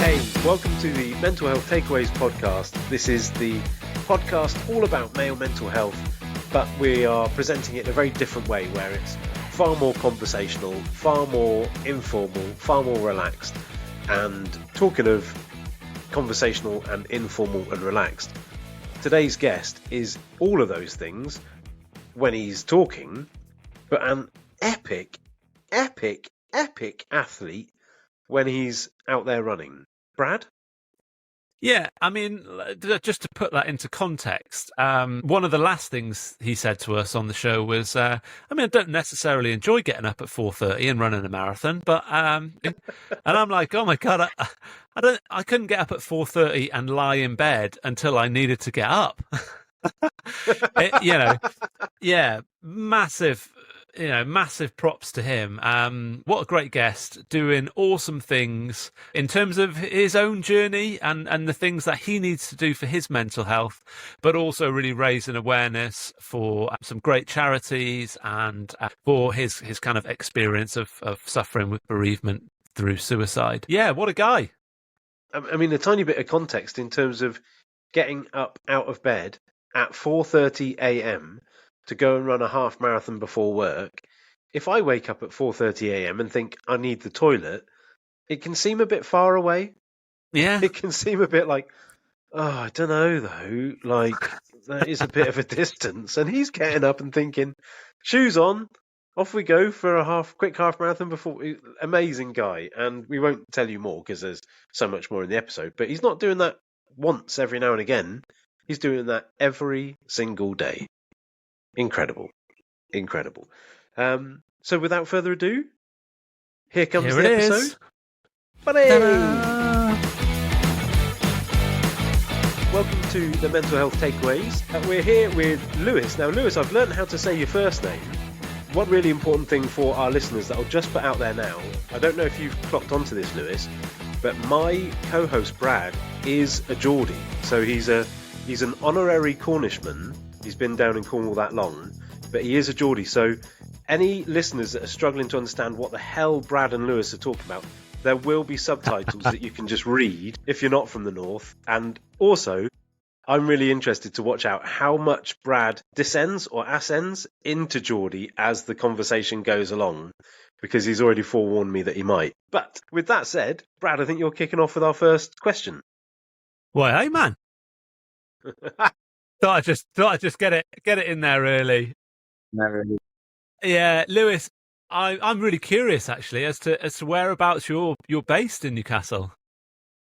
Hey, welcome to the Mental Health Takeaways podcast. This is the podcast all about male mental health, but we are presenting it in a very different way where it's far more conversational, far more informal, far more relaxed. And talking of conversational and informal and relaxed, today's guest is all of those things when he's talking, but an epic athlete when he's out there running. Brad? Yeah, I mean, just to put that into context, one of the last things he said to us on the show was, I don't necessarily enjoy getting up at 4:30 and running a marathon, but and I'm like, oh my God, I couldn't get up at 4:30 and lie in bed until I needed to get up. Massive props to him. What a great guest, doing awesome things in terms of his own journey and the things that he needs to do for his mental health, but also really raising awareness for some great charities and for his kind of experience of suffering with bereavement through suicide. Yeah, what a guy. I mean, a tiny bit of context in terms of getting up out of bed at 4:30 a.m. to go and run a half marathon before work. If I wake up at 4:30 a.m. and think I need the toilet, it can seem a bit far away. Yeah. It can seem a bit like, I don't know though, like that is a bit of a distance. And he's getting up and thinking, shoes on, off we go for a quick half marathon before. Amazing guy. And we won't tell you more because there's so much more in the episode, but he's not doing that once every now and again. He's doing that every single day. Incredible. So without further ado, here comes the episode. Welcome to the Mental Health Takeaways. We're here with Lewis. Now, Lewis, I've learned how to say your first name. One really important thing for our listeners that I'll just put out there now, I don't know if you've clocked onto this, Lewis, but my co-host Brad is a Geordie. So he's an honorary Cornishman. He's been down in Cornwall that long, but he is a Geordie. So any listeners that are struggling to understand what the hell Brad and Lewis are talking about, there will be subtitles that you can just read if you're not from the north. And also, I'm really interested to watch out how much Brad descends or ascends into Geordie as the conversation goes along, because he's already forewarned me that he might. But with that said, Brad, I think you're kicking off with our first question. Why, hey man. Thought I just get it in there early. No, really. Yeah, Lewis, I'm really curious actually as to whereabouts you're based in Newcastle.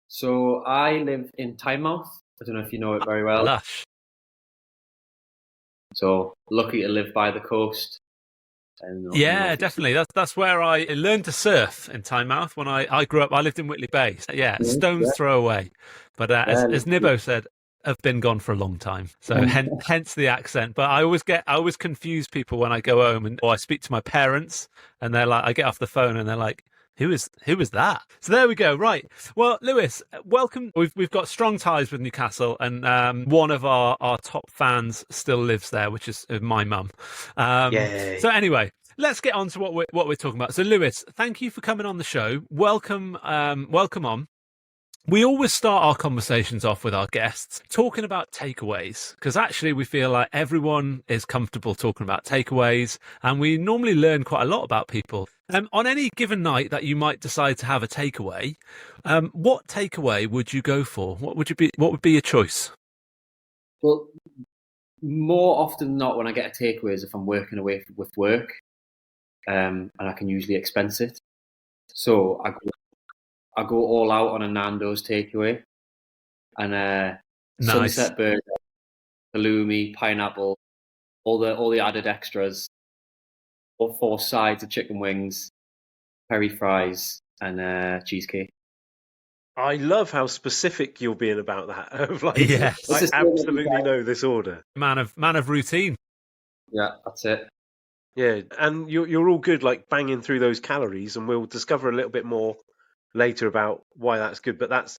So I live in Tynemouth. I don't know if you know it very well. Lush. So lucky to live by the coast. Yeah, definitely. That's where I learned to surf in Tynemouth when I grew up. I lived in Whitley Bay. Yeah, stone's throw away. But as Nibbo said, I've been gone for a long time, so hence the accent. But I always confuse people when I go home or I speak to my parents, and they're like, I get off the phone and they're like, who is that? So there we go. Right. Well, Lewis, welcome. We've got strong ties with Newcastle, and one of our top fans still lives there, which is my mum. So anyway, let's get on to what we're talking about. So Lewis, thank you for coming on the show. Welcome on. We always start our conversations off with our guests talking about takeaways, because actually we feel like everyone is comfortable talking about takeaways, and we normally learn quite a lot about people. On any given night that you might decide to have a takeaway, what takeaway would you go for? What would be your choice? Well, more often than not, when I get a takeaway is if I'm working away with work, and I can usually expense it. So I go all out on a Nando's takeaway, and nice. Sunset burger, halloumi, pineapple, all the added extras, or 4 sides of chicken wings, peri fries, and cheesecake. I love how specific you're being about that. Of like, yes. I absolutely know this order. Man of routine. Yeah, that's it. Yeah, and you're all good, like banging through those calories, and we'll discover a little bit more later about why that's good. But that's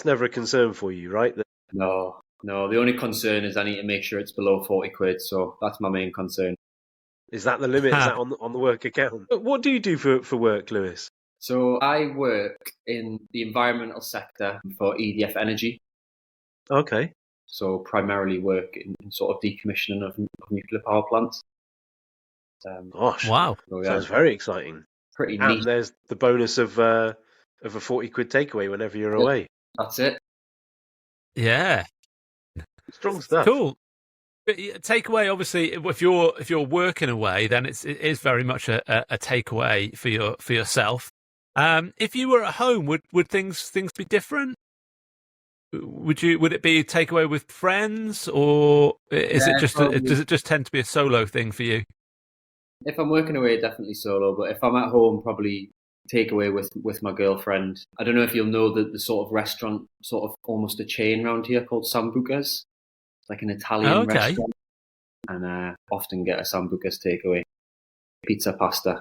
never a concern for you, right? No. The only concern is I need to make sure it's below 40 quid. So that's my main concern. Is that the limit? Is that on the work account? What do you do for work, Lewis? So I work in the environmental sector for EDF Energy. Okay. So primarily work in sort of decommissioning of nuclear power plants. Gosh, wow, sounds very exciting. Pretty And neat. there's the bonus of a 40 quid takeaway whenever you're away. That's it. yeah, Strong stuff. cool. But takeaway, obviously, if you're working away, then it is very much a takeaway for yourself. If you were at home, would things be different? Would it be takeaway with friends, or is it just does it just tend to be a solo thing for you? If I'm working away, definitely solo. But if I'm at home, probably takeaway with my girlfriend. I don't know if you'll know the sort of restaurant, sort of almost a chain around here called Sambuca's. It's like an Italian restaurant, and often get a Sambuca's takeaway, pizza, pasta.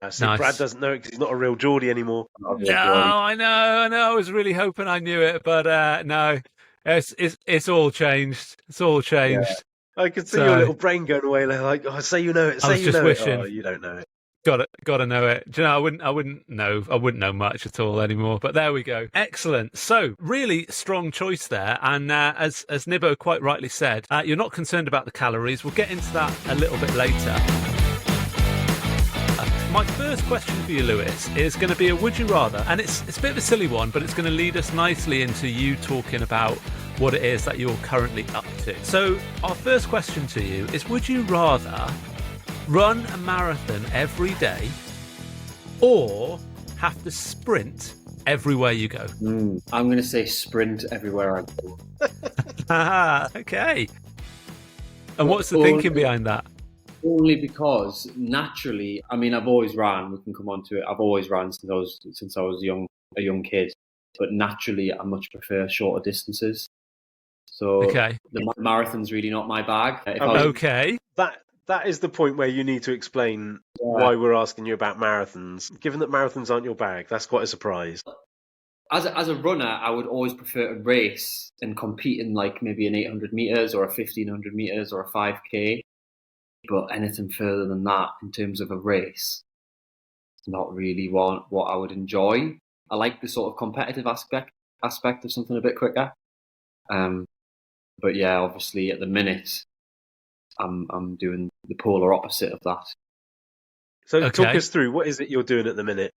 Nice. Brad doesn't know it because he's not a real Geordie anymore. No, I know. I was really hoping I knew it, but no, it's all changed. It's all changed. Yeah. I could see your little brain going away, like, oh, say you know it. Say you know wishing. it. Oh, you don't know it. Got to know it. Do you know, I wouldn't know much at all anymore. But there we go. Excellent. So really strong choice there. And as Nibbo quite rightly said, you're not concerned about the calories. We'll get into that a little bit later. My first question for you, Lewis, is going to be a would you rather, and it's a bit of a silly one, but it's going to lead us nicely into you talking about what it is that you're currently up to. So our first question to you is, would you rather run a marathon every day or have to sprint everywhere you go? I'm going to say sprint everywhere I go. Okay. And what's the thinking behind that? Only because naturally, I mean, I've always ran. We can come on to it. I've always ran since I was a young kid. But naturally, I much prefer shorter distances. So the marathon's really not my bag. That is the point where you need to explain why we're asking you about marathons. Given that marathons aren't your bag, that's quite a surprise. As a runner, I would always prefer to race and compete in like maybe an 800 meters or a 1500 meters or a 5K. But anything further than that in terms of a race, not really what I would enjoy. I like the sort of competitive aspect of something a bit quicker. But yeah, obviously at the minute, I'm doing the polar opposite of that. So talk us through, what is it you're doing at the minute?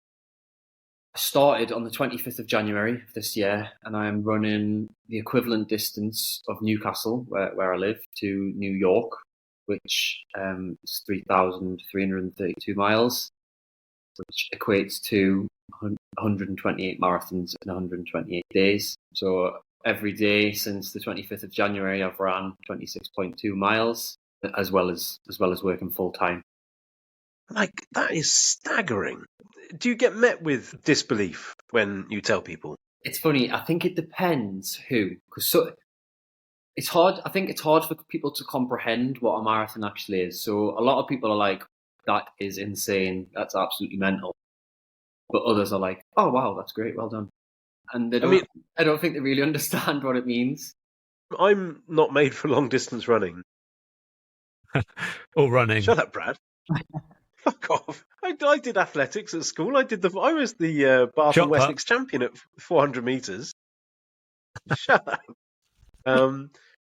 I started on the 25th of January of this year, and I am running the equivalent distance of Newcastle, where I live, to New York, which is 3,332 miles, which equates to 128 marathons in 128 days. So every day since the 25th of January, I've ran 26.2 miles, as well as working full time. Like, that is staggering. Do you get met with disbelief when you tell people? It's funny. I think it depends who, because it's hard. I think it's hard for people to comprehend what a marathon actually is. So a lot of people are like, "That is insane. That's absolutely mental." But others are like, "Oh wow, that's great. Well done." And I don't think they really understand what it means. I'm not made for long distance running. Or running. Shut up, Brad. Fuck off. I did athletics at school. I was the Bath and Wessex champion at 400 metres. Shut up.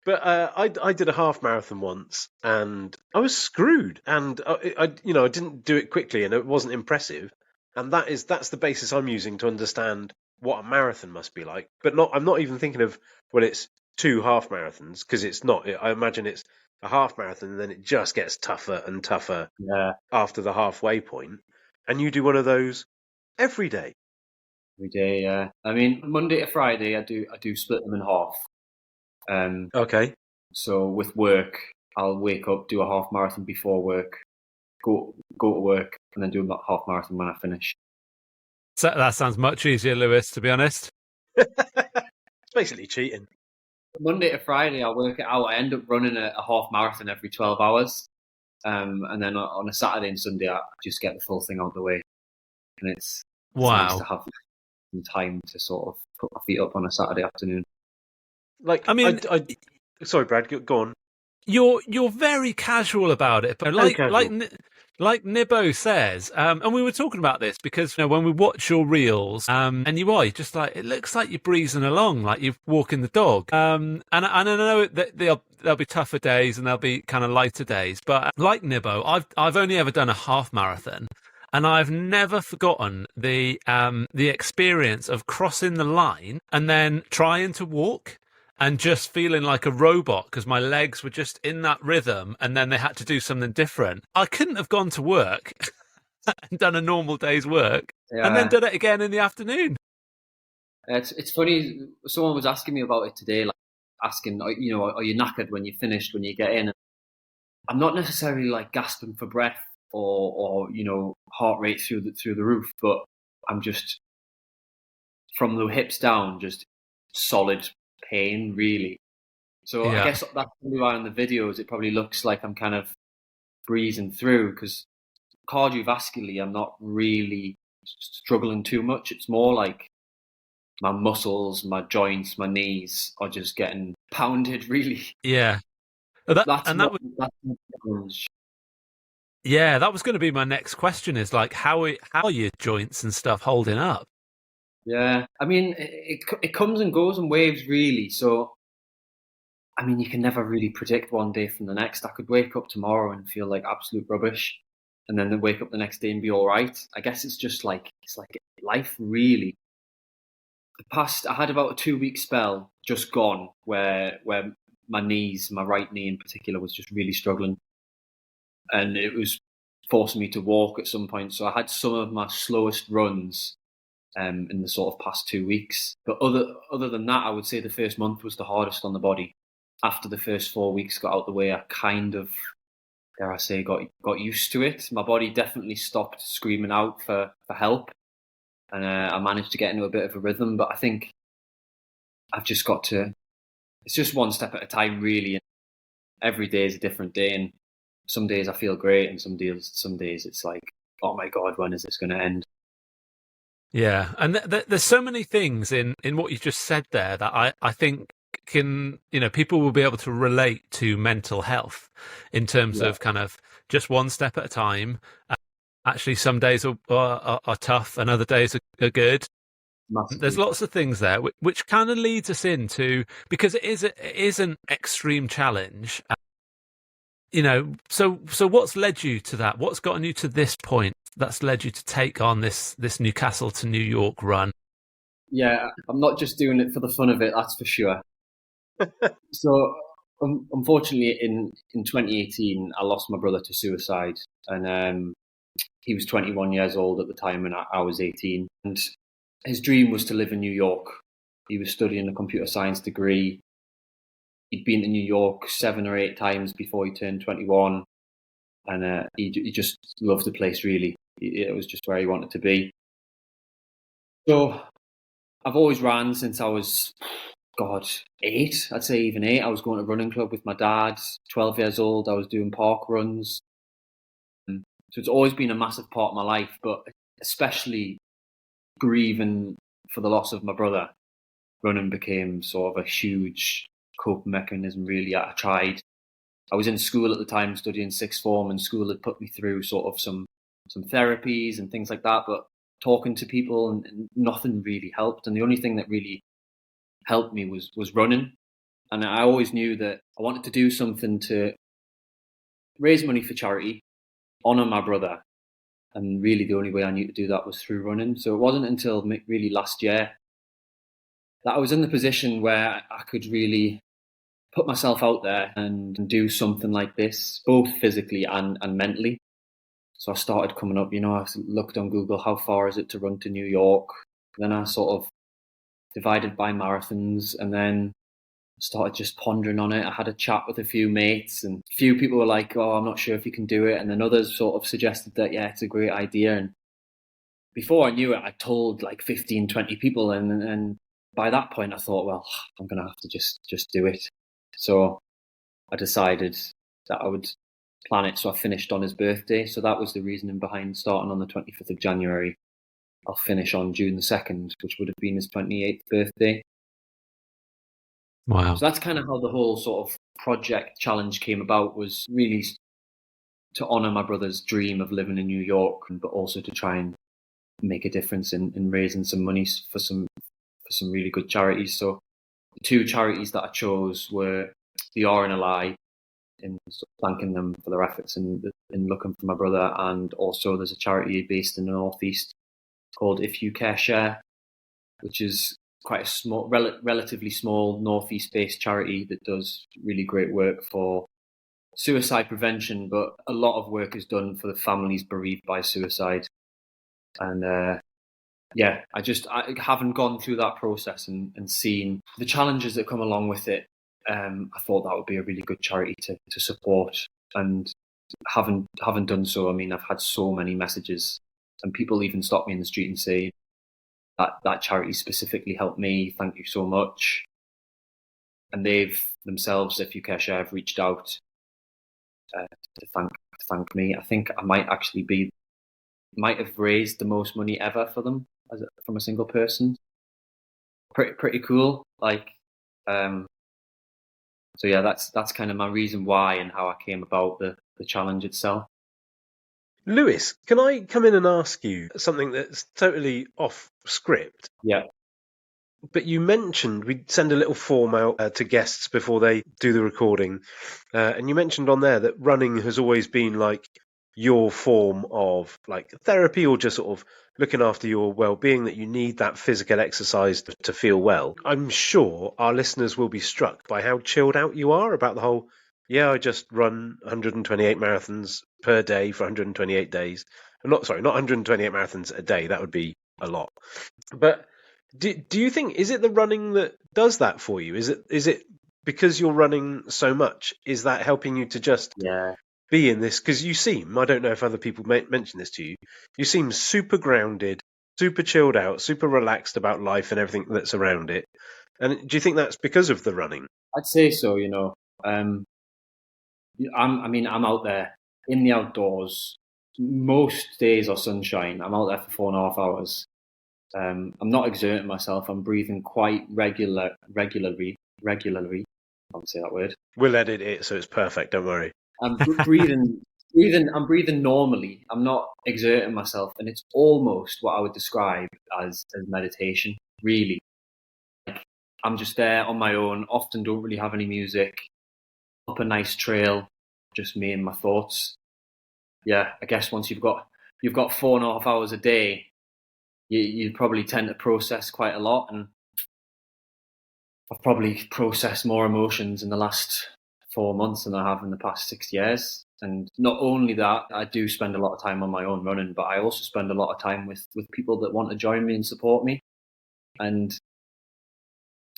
But I did a half marathon once, and I was screwed. And I didn't do it quickly, and it wasn't impressive. And that's the basis I'm using to understand what a marathon must be like. But I'm not even thinking of, well, it's 2 half marathons, because it's not. I imagine it's a half marathon, and then it just gets tougher and tougher after the halfway point. And you do one of those every day. Every day, yeah. I mean, Monday to Friday, I do split them in half. Okay. So with work, I'll wake up, do a half marathon before work, go to work, and then do a half marathon when I finish. So that sounds much easier, Lewis, to be honest. It's basically cheating. Monday to Friday, I work it out. I end up running a half marathon every 12 hours. And then on a Saturday and Sunday, I just get the full thing out of the way. And it's nice to have some time to sort of put my feet up on a Saturday afternoon. Like, I mean, sorry, Brad, go on. You're very casual about it, but like like Nibbo says, and we were talking about this because when we watch your reels, and you're just like, it looks like you're breezing along, like you're walking the dog. And I know that there'll be tougher days and there'll be kind of lighter days, but like Nibbo, I've only ever done a half marathon. And I've never forgotten the experience of crossing the line and then trying to walk and just feeling like a robot because my legs were just in that rhythm, and then they had to do something different. I couldn't have gone to work and done a normal day's work and then done it again in the afternoon. It's funny. Someone was asking me about it today, like asking, are you knackered when you finished, when you get in? I'm not necessarily like gasping for breath or heart rate through the roof, but I'm just from the hips down, just solid pain, really. So I guess that's probably why on the videos it probably looks like I'm kind of breezing through, because cardiovascularly I'm not really struggling too much. It's more like my muscles, my joints, my knees are just getting pounded, really. Yeah. That was going to be my next question, is like, how are your joints and stuff holding up? Yeah, I mean, it comes and goes in waves, really. So, I mean, you can never really predict one day from the next. I could wake up tomorrow and feel like absolute rubbish, and then wake up the next day and be all right. I guess it's like life, really. I had about a 2-week spell just gone where my knees, my right knee in particular, was just really struggling, and it was forcing me to walk at some point. So I had some of my slowest runs in the sort of past 2 weeks. But other than that, I would say the first month was the hardest on the body. After the first 4 weeks got out the way, I kind of, dare I say, got used to it. My body definitely stopped screaming out for help, and I managed to get into a bit of a rhythm. But I think I've just got to, it's just one step at a time, really. And every day is a different day, and some days I feel great, and some days it's like, oh my God, when is this going to end? Yeah, and there's so many things in what you just said there that I think people will be able to relate to mental health in terms of kind of just one step at a time. Actually, some days are tough and other days are good. Massively. There's lots of things there, which kind of leads us into, because it is an extreme challenge. So what's led you to that? What's gotten you to this point that's led you to take on this Newcastle to New York run? Yeah, I'm not just doing it for the fun of it, that's for sure. So, unfortunately, in 2018, I lost my brother to suicide, and he was 21 years old at the time, and I was 18. And his dream was to live in New York. He was studying a computer science degree. He'd been to New York 7 or 8 times before he turned 21, and he just loved the place, really. It was just where he wanted to be. So I've always ran since I was, 8, I'd say even 8. I was going to running club with my dad. 12 years old, I was doing park runs. So it's always been a massive part of my life, but especially grieving for the loss of my brother, running became sort of a huge coping mechanism, really. I tried. I was in school at the time studying sixth form, and school had put me through sort of some therapies and things like that, but talking to people and nothing really helped. And the only thing that really helped me was running. And I always knew that I wanted to do something to raise money for charity, honour my brother. And really the only way I knew to do that was through running. So it wasn't until really last year that I was in the position where I could really put myself out there and do something like this, both physically and mentally. So I started coming up, I looked on Google, how far is it to run to New York? Then I sort of divided by marathons, and then started just pondering on it. I had a chat with a few mates, and a few people were like, oh, I'm not sure if you can do it. And then others sort of suggested that, yeah, it's a great idea. And before I knew it, I told like 15, 20 people. And by that point, I thought, well, I'm going to have to just do it. So I decided that I would plan it. So I finished on his birthday. So that was the reasoning behind starting on the 25th of January. I'll finish on June the 2nd, which would have been his 28th birthday. Wow. So that's kind of how the whole sort of project challenge came about, was really to honour my brother's dream of living in New York, but also to try and make a difference in raising some money for some really good charities. So the two charities that I chose were the RNLI, in thanking them for their efforts in looking for my brother, and also there's a charity based in the Northeast called If You Care Share, which is quite a small, relatively small Northeast-based charity that does really great work for suicide prevention, but a lot of work is done for the families bereaved by suicide. And I haven't gone through that process and seen the challenges that come along with it. I thought that would be a really good charity to support, and haven't done so. I mean, I've had so many messages, and people even stop me in the street and say that charity specifically helped me. Thank you so much. And they've themselves, If You Care Share, have reached out to thank me. I think I might have raised the most money ever for them from a single person. Pretty cool. So yeah, that's kind of my reason why and how I came about the challenge itself. Lewis, can I come in and ask you something that's totally off script? Yeah. But you mentioned we'd send a little form out to guests before they do the recording. And you mentioned on there that running has always been like your form of like therapy, or just sort of looking after your well-being, that you need that physical exercise to feel well. I'm sure our listeners will be struck by how chilled out you are about the whole, I just run 128 marathons per day for 128 days. Not 128 marathons a day. That would be a lot. But do you think, is it the running that does that for you? Is it because you're running so much? Is that helping you to just be in this? Because you seem, I don't know if other people mention this to you, you seem super grounded, super chilled out, super relaxed about life and everything that's around it. And do you think that's because of the running? I'd say so. I'm out there in the outdoors. Most days are sunshine. I'm out there for 4.5 hours. I'm not exerting myself. I'm breathing quite regularly. I can't say that word. We'll edit it so it's perfect. Don't worry. I'm breathing. I'm breathing normally. I'm not exerting myself, and it's almost what I would describe as meditation. Really, I'm just there on my own. Often don't really have any music. Up a nice trail, just me and my thoughts. Yeah, I guess once you've got 4.5 hours a day, you probably tend to process quite a lot, and I've probably processed more emotions in the last 4 months than I have in the past 6 years. And not only that, I do spend a lot of time on my own running, but I also spend a lot of time with people that want to join me and support me. And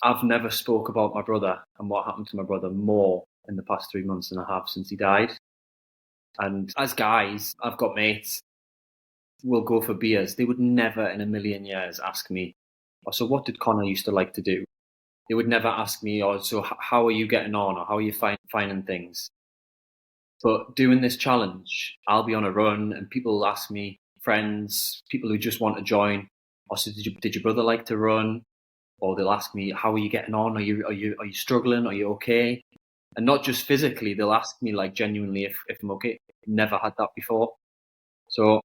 I've never spoke about my brother and what happened to my brother more in the past 3 months than I have since he died. And as guys, I've got mates, we'll go for beers. They would never in a million years ask me, so what did Connor used to like to do? They would never ask me, so how are you getting on, or how are you finding things? But doing this challenge, I'll be on a run and people will ask me, friends, people who just want to join, so did your brother like to run? Or they'll ask me, how are you getting on? Are you struggling? Are you okay? And not just physically, they'll ask me like genuinely if I'm okay. Never had that before. So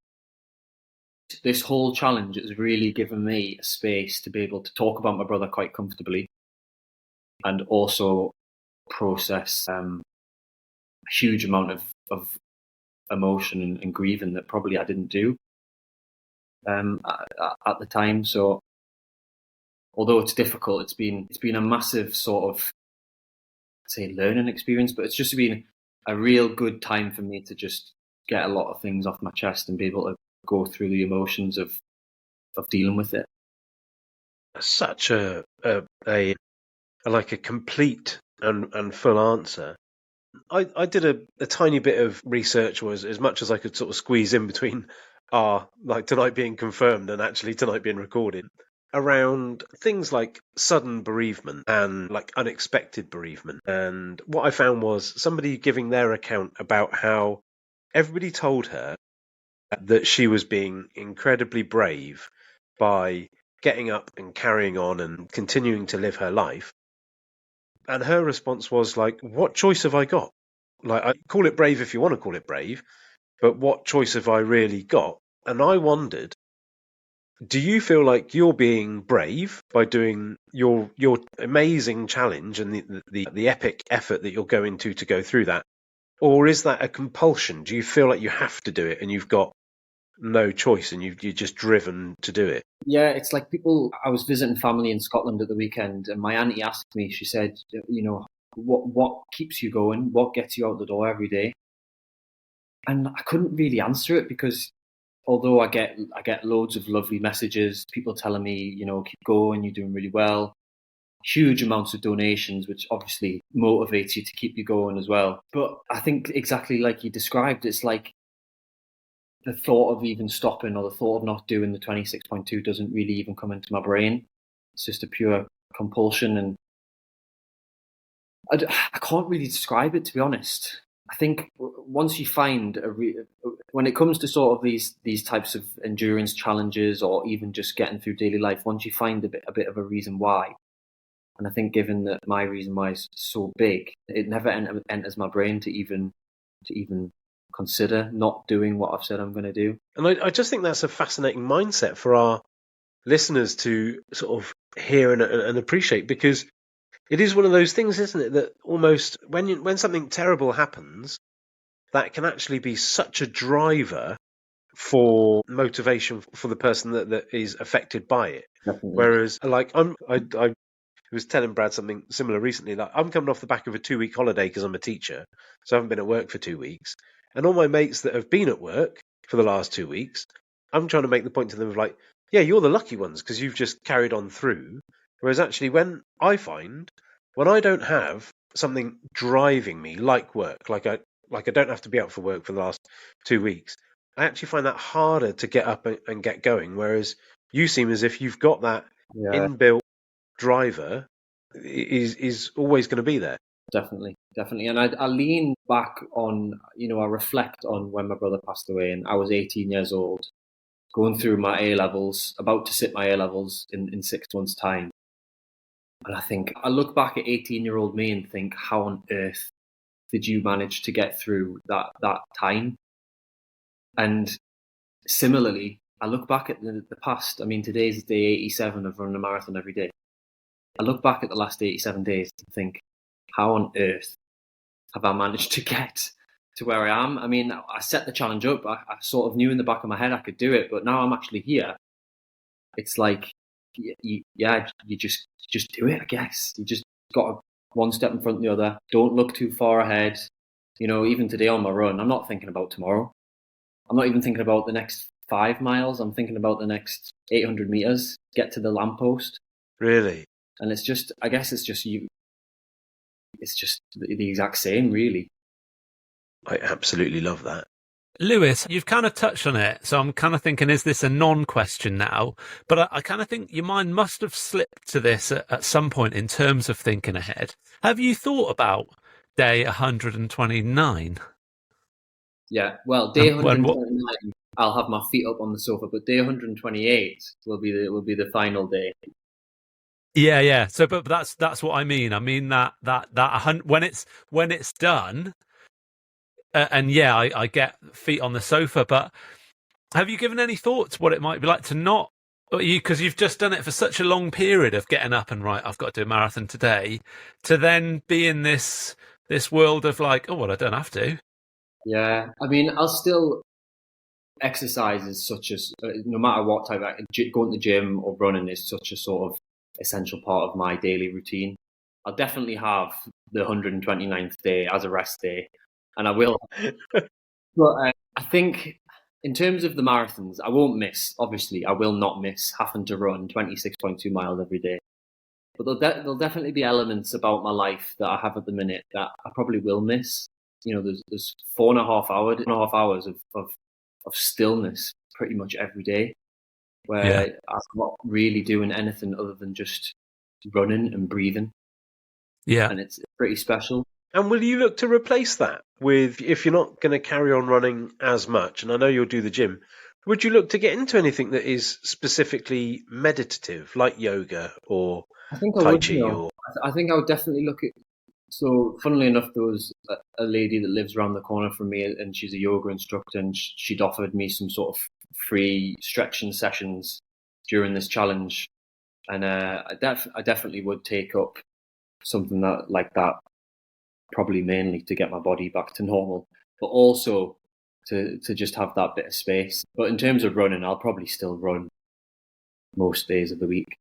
this whole challenge has really given me a space to be able to talk about my brother quite comfortably, and also process a huge amount of emotion and grieving that probably I didn't do at the time. So although it's difficult, it's been a massive sort of, I'd say, learning experience, but it's just been a real good time for me to just get a lot of things off my chest and be able to go through the emotions of dealing with it. Such a complete and full answer. I did a tiny bit of research, was as much as I could sort of squeeze in between tonight being confirmed and actually tonight being recorded, around things like sudden bereavement and like unexpected bereavement. And what I found was somebody giving their account about how everybody told her that she was being incredibly brave by getting up and carrying on and continuing to live her life. And her response was like, what choice have I got? Like, I call it brave if you want to call it brave, but what choice have I really got? And I wondered, do you feel like you're being brave by doing your amazing challenge and the epic effort that you're going to go through that? Or is that a compulsion? Do you feel like you have to do it and you've got no choice and you're just driven to do it? Yeah, it's like people. I was visiting family in Scotland at the weekend, and my auntie asked me. She said, what keeps you going? What gets you out the door every day? And I couldn't really answer it because although I get loads of lovely messages, people telling me, keep going, you're doing really well. Huge amounts of donations, which obviously motivates you to keep you going as well. But I think exactly like you described, it's like the thought of even stopping or the thought of not doing the 26.2 doesn't really even come into my brain. It's just a pure compulsion, and I can't really describe it, to be honest. I think once you find when it comes to sort of these types of endurance challenges or even just getting through daily life, once you find a bit of a reason why, and I think given that my reason why is so big, it never enters my brain to even consider not doing what I've said I'm going to do. And I just think that's a fascinating mindset for our listeners to sort of hear and appreciate, because it is one of those things, isn't it, that almost when something terrible happens, that can actually be such a driver for motivation for the person that is affected by it. Definitely. Whereas, like, I was telling Brad something similar recently. Like, I'm coming off the back of a 2-week holiday because I'm a teacher, so I haven't been at work for 2 weeks. And all my mates that have been at work for the last 2 weeks, I'm trying to make the point to them of like, yeah, you're the lucky ones because you've just carried on through. Whereas actually, when I don't have something driving me like work, like I don't have to be out for work for the last 2 weeks, I actually find that harder to get up and get going. Whereas you seem as if you've got that inbuilt driver is always going to be there. Definitely. And I lean back on, I reflect on when my brother passed away, and I was 18 years old, going through my A-levels, about to sit my A-levels in 6 months' time. And I think I look back at 18-year-old me and think, how on earth did you manage to get through that time? And similarly, I look back at the past. I mean, today's day 87 of running a marathon every day. I look back at the last 87 days and think, how on earth have I managed to get to where I am? I mean, I set the challenge up. I sort of knew in the back of my head I could do it, but now I'm actually here. It's like, you just do it, I guess. You just got one step in front of the other. Don't look too far ahead. Even today on my run, I'm not thinking about tomorrow. I'm not even thinking about the next 5 miles. I'm thinking about the next 800 meters, get to the lamppost. Really? And it's just, I guess it's just you. It's just the exact same, really. I absolutely love that. Lewis, you've kind of touched on it, so I'm kind of thinking, is this a non-question now? But I kind of think your mind must have slipped to this at some point in terms of thinking ahead. Have you thought about day 129? Yeah, well, day 129, I'll have my feet up on the sofa, but day 128 will be the final day. Yeah. So, but that's what I mean. I mean that when it's done. And yeah, I get feet on the sofa, but have you given any thought to what it might be like to not, because you've just done it for such a long period of getting up and right, I've got to do a marathon today, to then be in this world of like, oh, well, I don't have to. Yeah, I mean, I'll still exercise is such as, no matter what type of, going to the gym or running is such a sort of essential part of my daily routine. I'll definitely have the 129th day as a rest day. And I will. But I think in terms of the marathons, I won't miss, obviously, I will not miss having to run 26.2 miles every day. But there'll definitely be elements about my life that I have at the minute that I probably will miss. There's 4.5 hours of stillness pretty much every day, where I'm not really doing anything other than just running and breathing. Yeah. And it's pretty special. And will you look to replace that with, if you're not going to carry on running as much, and I know you'll do the gym, would you look to get into anything that is specifically meditative, like yoga or Tai Chi? I think I would definitely look at So, funnily enough, there was a lady that lives around the corner from me, and she's a yoga instructor, and she'd offered me some sort of free stretching sessions during this challenge, and I definitely would take up something like that, probably mainly to get my body back to normal, but also to just have that bit of space. But in terms of running, I'll probably still run most days of the week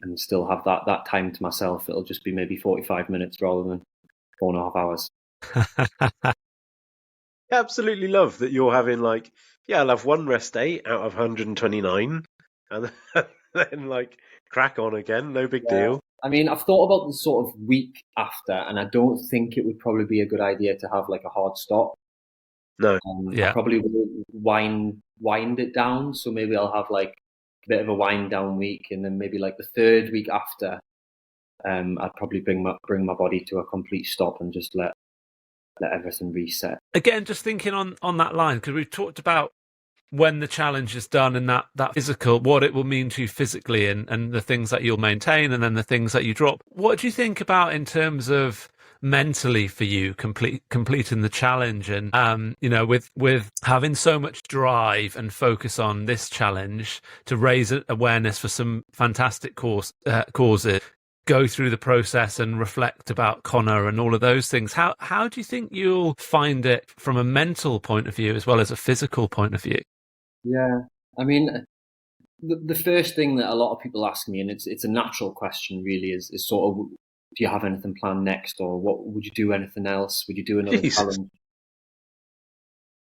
and still have that time to myself. It'll just be maybe 45 minutes rather than 4.5 hours. I absolutely love that you're having I'll have one rest day out of 129 and then crack on again, no big deal. I mean, I've thought about the sort of week after, and I don't think it would probably be a good idea to have a hard stop. No. I probably will wind it down. So maybe I'll have a bit of a wind down week, and then maybe the third week after, I'd probably bring my body to a complete stop and just let everything reset. Again, just thinking on that line, because we've talked about when the challenge is done and that physical, what it will mean to you physically and the things that you'll maintain and then the things that you drop. What do you think about in terms of mentally for you completing the challenge and with having so much drive and focus on this challenge to raise awareness for some fantastic causes, go through the process and reflect about Connor and all of those things, how do you think you'll find it from a mental point of view as well as a physical point of view? Yeah, I mean, the first thing that a lot of people ask me, and it's a natural question really, is sort of, do you have anything planned next, or what would you do? Anything else? Would you do another challenge?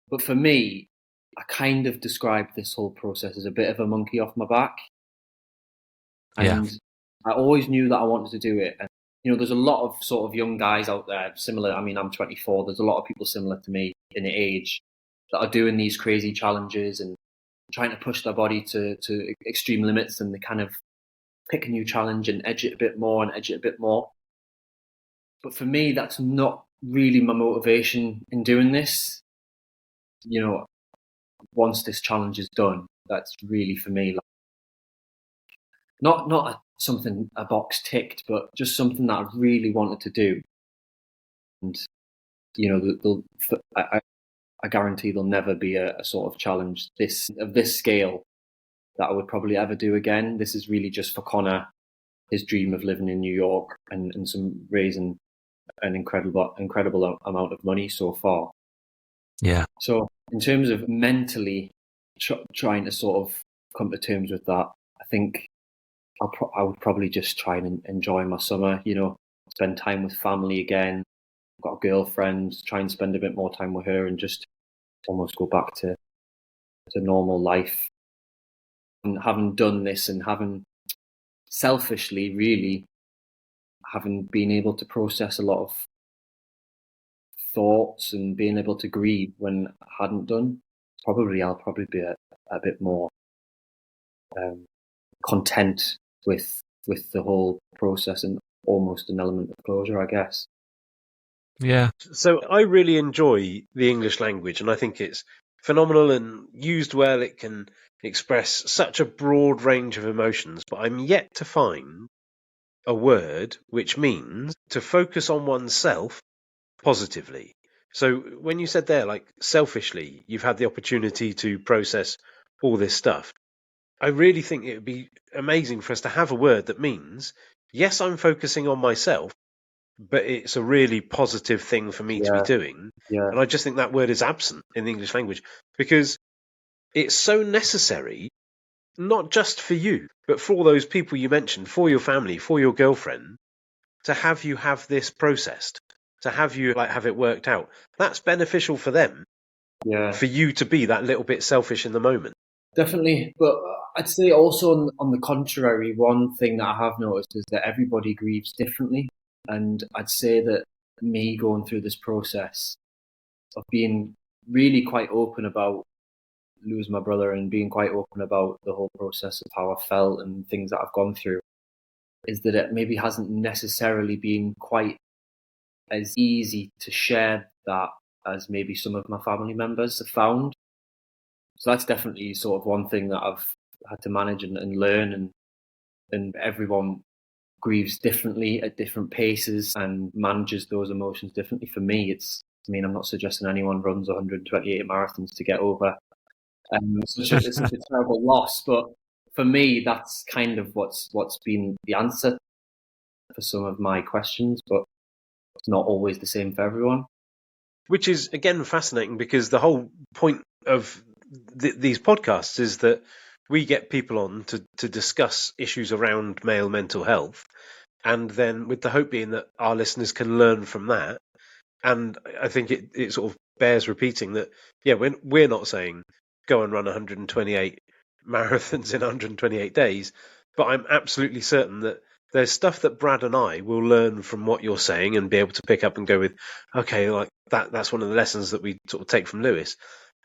But for me, I kind of describe this whole process as a bit of a monkey off my back, and I always knew that I wanted to do it. And there's a lot of sort of young guys out there similar. I mean, I'm 24. There's a lot of people similar to me in the age that are doing these crazy challenges and trying to push their body to extreme limits, and they kind of pick a new challenge and edge it a bit more and edge it a bit more. But for me, that's not really my motivation in doing this. Once this challenge is done, that's really for me not something a box ticked, but just something that I really wanted to do. And I guarantee there'll never be a sort of challenge of this scale that I would probably ever do again. This is really just for Connor, his dream of living in New York and some raising an incredible amount of money so far. Yeah. So in terms of mentally trying to sort of come to terms with that, I think I would probably just try and enjoy my summer, spend time with family again. I've got a girlfriend, try and spend a bit more time with her and just almost go back to normal life. And having done this and having selfishly really having been able to process a lot of thoughts and being able to grieve when I hadn't done, I'll probably be a bit more content with the whole process and almost an element of closure, I guess. Yeah. So I really enjoy the English language, and I think it's phenomenal and used well. It can express such a broad range of emotions, but I'm yet to find a word which means to focus on oneself positively. So when you said there, selfishly, you've had the opportunity to process all this stuff, I really think it would be amazing for us to have a word that means, yes, I'm focusing on myself, but it's a really positive thing for me to be doing. Yeah. And I just think that word is absent in the English language because it's so necessary, not just for you, but for all those people you mentioned, for your family, for your girlfriend, to have you have this processed, to have you have it worked out. That's beneficial for them. Yeah. For you to be that little bit selfish in the moment. Definitely. But I'd say also on the contrary, one thing that I have noticed is that everybody grieves differently. And I'd say that me going through this process of being really quite open about losing my brother and being quite open about the whole process of how I felt and things that I've gone through is that it maybe hasn't necessarily been quite as easy to share that as maybe some of my family members have found. So that's definitely sort of one thing that I've had to manage and learn, and everyone grieves differently at different paces and manages those emotions differently. For me, I'm not suggesting anyone runs 128 marathons to get over such a terrible loss, but for me, that's kind of what's been the answer for some of my questions, but it's not always the same for everyone. Which is, again, fascinating, because the whole point of these podcasts is that we get people on to discuss issues around male mental health, and then with the hope being that our listeners can learn from that. And I think it sort of bears repeating that, yeah, we're not saying go and run 128 marathons in 128 days, but I'm absolutely certain that there's stuff that Brad and I will learn from what you're saying and be able to pick up and go with, okay, like that's one of the lessons that we sort of take from Lewis.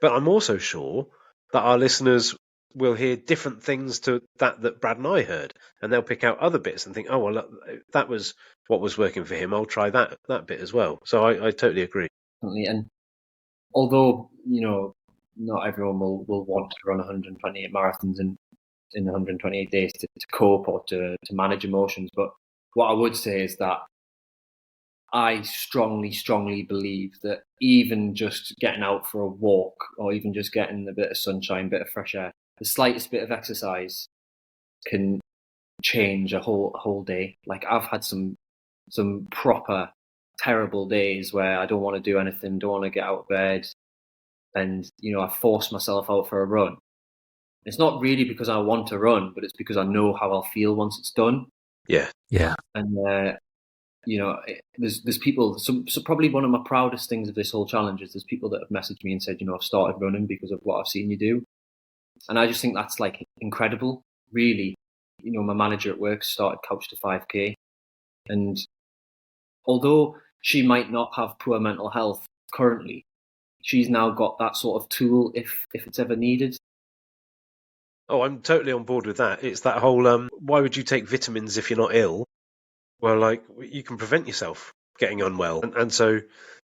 But I'm also sure that our listeners will hear different things to that Brad and I heard, and they'll pick out other bits and think, oh, well, that was what was working for him. I'll try that bit as well. So I totally agree. And although, not everyone will want to run 128 marathons in 128 days to cope or to manage emotions, but what I would say is that I strongly, strongly believe that even just getting out for a walk, or even just getting a bit of sunshine, bit of fresh air, the slightest bit of exercise can change a whole day. Like, I've had some proper terrible days where I don't want to do anything, don't want to get out of bed, and I force myself out for a run. It's not really because I want to run, but it's because I know how I'll feel once it's done. Yeah. And there's people. So probably one of my proudest things of this whole challenge is there's people that have messaged me and said, I've started running because of what I've seen you do, and I just think that's like incredible. Really, my manager at work started Couch to 5K, and although she might not have poor mental health currently, she's now got that sort of tool if it's ever needed. Oh, I'm totally on board with that. It's that whole, why would you take vitamins if you're not ill? Well, like, you can prevent yourself getting unwell. And so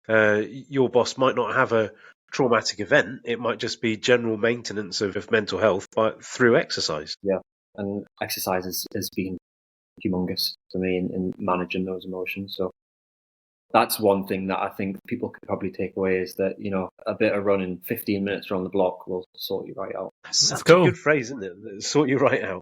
your boss might not have a traumatic event. It might just be general maintenance of mental health through exercise. Yeah, and exercise has been humongous for me in managing those emotions. So that's one thing that I think people could probably take away, is that, a bit of running, 15 minutes around the block will sort you right out. That's cool. A good phrase, isn't it? Sort you right out.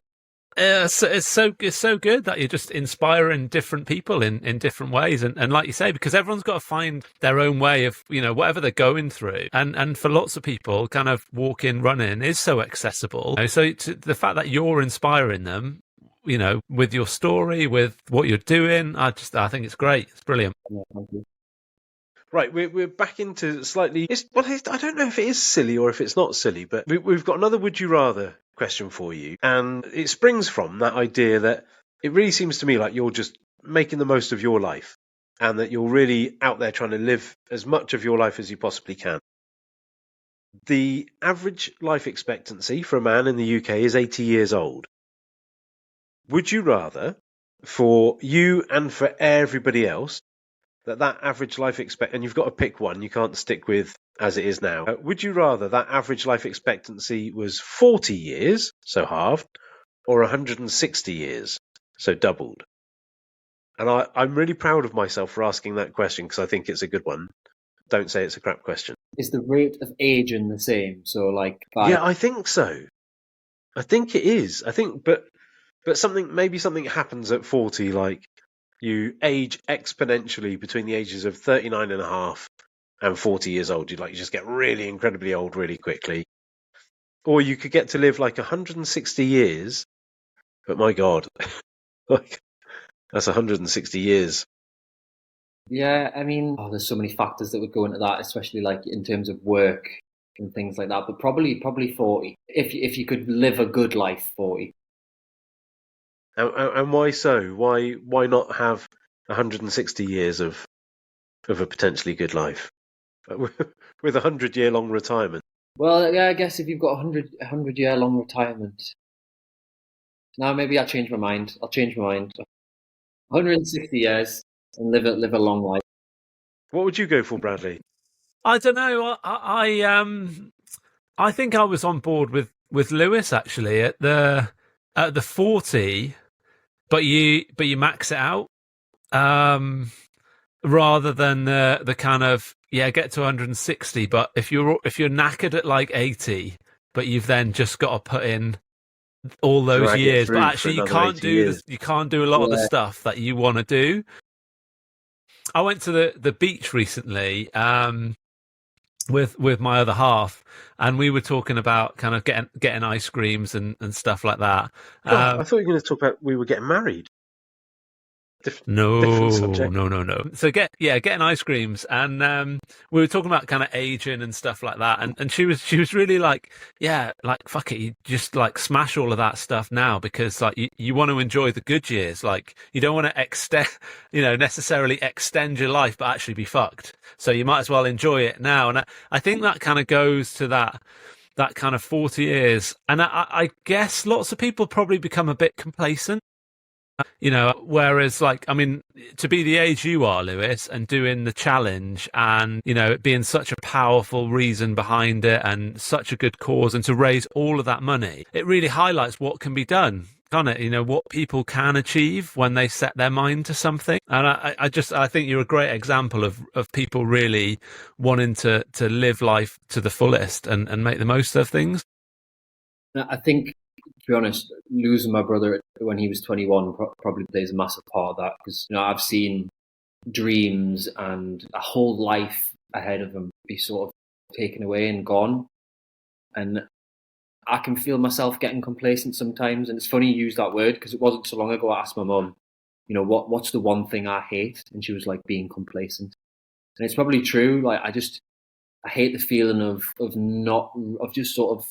It's so good that you're just inspiring different people in different ways, and like you say, because everyone's got to find their own way of whatever they're going through, and for lots of people, kind of walking, running is so accessible. So the fact that you're inspiring them, with your story, with what you're doing, I think it's great. It's brilliant. Yeah, thank you. Right, we're back into slightly. I don't know if it is silly or if it's not silly, but we've got another would you rather question for you, and it springs from that idea that it really seems to me like you're just making the most of your life, and that you're really out there trying to live as much of your life as you possibly can. The average life expectancy for a man in the UK is 80 years old. Would you rather, for you and for everybody else, that average life and you've got to pick one, you can't stick with as it is now. Would you rather that average life expectancy was 40 years, so halved, or 160 years, so doubled? And I'm really proud of myself for asking that question, because I think it's a good one. Don't say it's a crap question. Is the rate of aging the same? So like Yeah, I think so. I think it is. I think, but maybe something happens at 40, like you age exponentially between the ages of 39 and a half and 40 years old. You just get really incredibly old really quickly. Or you could get to live like 160 years, but my God, like that's 160 years. Yeah, I mean, there's so many factors that would go into that, especially like in terms of work and things like that. But probably 40. If you could live a good life, 40. And why so? Why not have 160 years of a potentially good life with 100-year-long retirement? Well, yeah, I guess if you've got a 100-year-long retirement. Now maybe I'll change my mind. 160 years and live a long life. What would you go for, Bradley? I don't know. I think I was on board with Lewis actually at the 40. but you max it out, rather than the kind of get to 160. But if you're knackered at like 80, but you've then just got to put in all those years, but actually you can't do a lot of the stuff that you want to do. I went to the beach recently with my other half, and we were talking about kind of getting ice creams and stuff like that. I thought you were going to talk about we were getting married. No. So getting ice creams, and we were talking about kind of aging and stuff like that, and she was really like, like fuck it, you just like smash all of that stuff now, because like you want to enjoy the good years, like you don't want to extend, necessarily extend your life, but actually be fucked. So you might as well enjoy it now, and I think that kind of goes to that kind of 40 years, and I guess lots of people probably become a bit complacent. Whereas like, I mean, to be the age you are, Lewis, and doing the challenge, and, it being such a powerful reason behind it and such a good cause, and to raise all of that money, it really highlights what can be done, can't it? What people can achieve when they set their mind to something. And I think you're a great example of people really wanting to live life to the fullest and make the most of things. I think, to be honest, losing my brother when he was 21 probably plays a massive part of that, because I've seen dreams and a whole life ahead of him be sort of taken away and gone, and I can feel myself getting complacent sometimes. And it's funny you use that word, because it wasn't so long ago I asked my mum, what's the one thing I hate, and she was like, being complacent. And it's probably true. Like I hate the feeling of just sort of